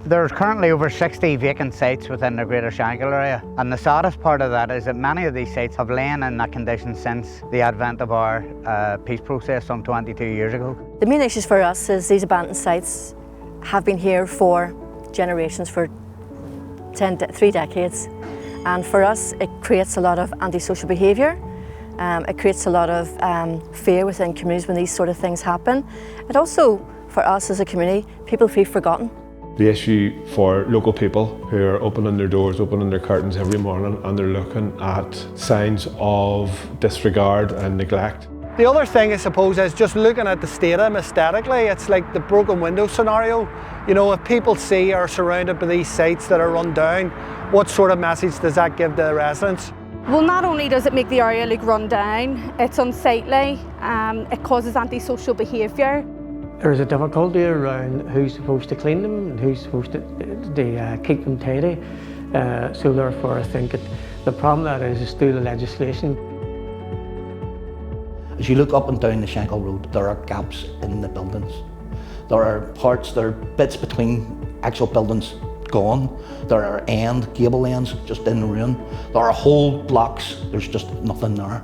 There's currently over 60 vacant sites within the Greater Shankill area, and the saddest part of that is that many of these sites have lain in that condition since the advent of our peace process some 22 years ago. The main issues for us is these abandoned sites have been here for generations, for 3 decades, and for us it creates a lot of antisocial behaviour. It creates a lot of fear within communities when these sort of things happen. It also, for us as a community, people feel forgotten. The issue for local people who are opening their doors, opening their curtains every morning, and they're looking at signs of disregard and neglect. The other thing, I suppose, is just looking at the state of them aesthetically. It's like the broken window scenario. You know, if people see or are surrounded by these sites that are run down, what sort of message does that give to the residents? Well, not only does it make the area look run down, it's unsightly, it causes antisocial behaviour. There's a difficulty around who's supposed to clean them and who's supposed to keep them tidy. So therefore I think the problem that is through the legislation. As you look up and down the Shankill Road, there are gaps in the buildings. There are parts, there are bits between actual buildings gone. There are gable ends just in ruin. There are whole blocks, there's just nothing there.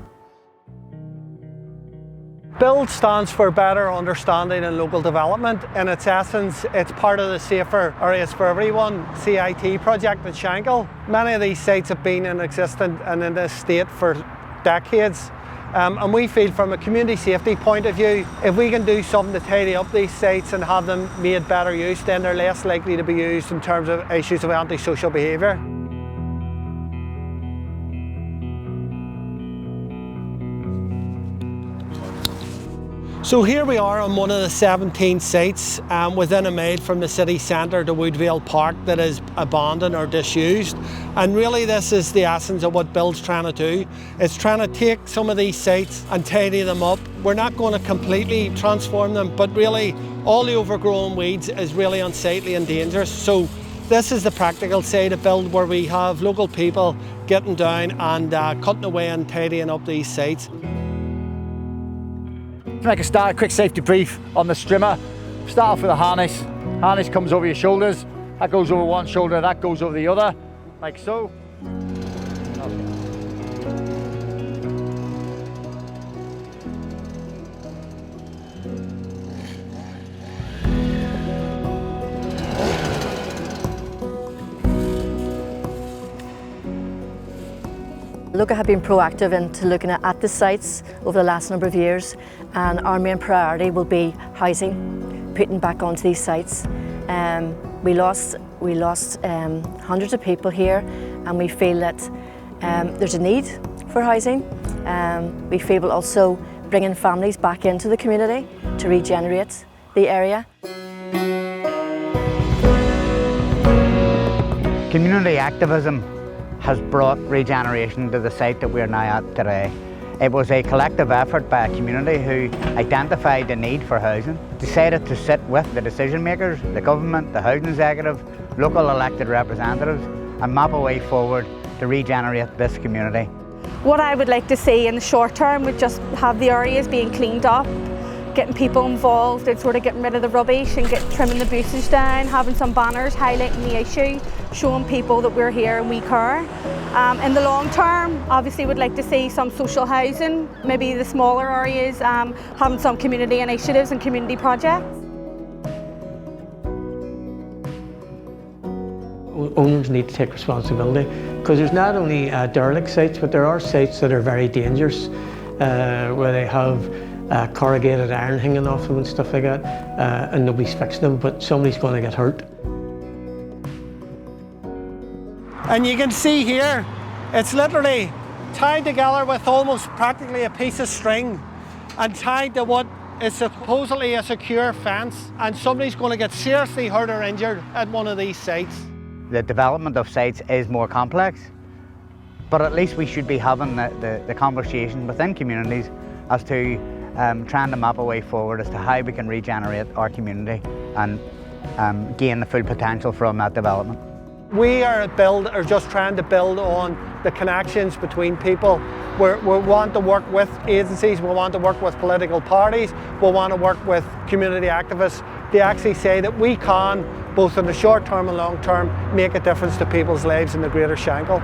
BUILD stands for Better Understanding and Local Development. In its essence, it's part of the Safer Areas for Everyone CIT project in Shankill. Many of these sites have been in existence and in this state for decades. And we feel from a community safety point of view, if we can do something to tidy up these sites and have them made better use, then they're less likely to be used in terms of issues of antisocial behaviour. So here we are on one of the 17 sites within a mile from the city centre to Woodvale Park that is abandoned or disused. And really this is the essence of what BUILD's trying to do. It's trying to take some of these sites and tidy them up. We're not going to completely transform them, but really all the overgrown weeds is really unsightly and dangerous. So this is the practical side of BUILD, where we have local people getting down and cutting away and tidying up these sites. To make a quick safety brief on the strimmer, start off with a harness. Harness comes over your shoulders, that goes over one shoulder, that goes over the other, like so. Local have been proactive into looking at the sites over the last number of years, and our main priority will be housing, putting back onto these sites. We lost hundreds of people here, and we feel that there's a need for housing. We feel we'll also bringing families back into the community to regenerate the area. Community activism has brought regeneration to the site that we are now at today. It was a collective effort by a community who identified the need for housing, decided to sit with the decision makers, the government, the housing executive, local elected representatives, and map a way forward to regenerate this community. What I would like to see in the short term would just have the areas being cleaned up, getting people involved and sort of getting rid of the rubbish and trimming the bushes down, having some banners highlighting the issue, showing people that we're here and we care. In the long term, obviously would like to see some social housing, maybe the smaller areas, having some community initiatives and community projects. Owners need to take responsibility, because there's not only derelict sites, but there are sites that are very dangerous, where they have corrugated iron hanging off them and stuff like that, and nobody's fixing them, but somebody's going to get hurt. And you can see here, it's literally tied together with almost practically a piece of string and tied to what is supposedly a secure fence, and somebody's going to get seriously hurt or injured at one of these sites. The development of sites is more complex, but at least we should be having the conversation within communities as to trying to map a way forward as to how we can regenerate our community and gain the full potential from that development. We are at BUILD are just trying to build on the connections between people. We want to work with agencies, we want to work with political parties, we want to work with community activists to actually say that we can both in the short term and long term, make a difference to people's lives in the Greater Shankill.